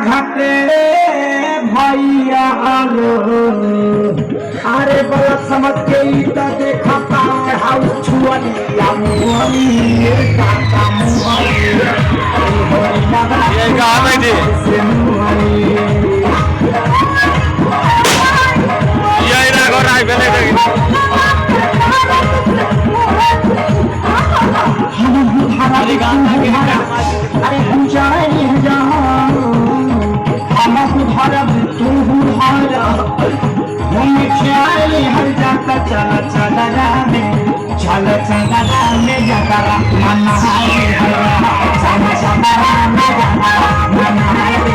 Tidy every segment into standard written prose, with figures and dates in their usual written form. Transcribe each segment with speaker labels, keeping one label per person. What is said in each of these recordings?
Speaker 1: घाटे भैया आलो अरे बड़ा समझ के इतना देखा पाए हाउ छुअलिया मुहली काका मुहली
Speaker 2: ये कहाँ बैठी ये इधर को राय पहले देखिए
Speaker 1: अरे हम जाए जहाँ भारत तू भारत हम ख्याल हर जाता चला चला रामे चला चला रामे जाता मना है चला चला रामे जाता मना है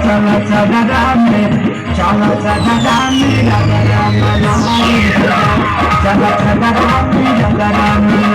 Speaker 1: चला चला रामे चला चला रामे चला चला रामे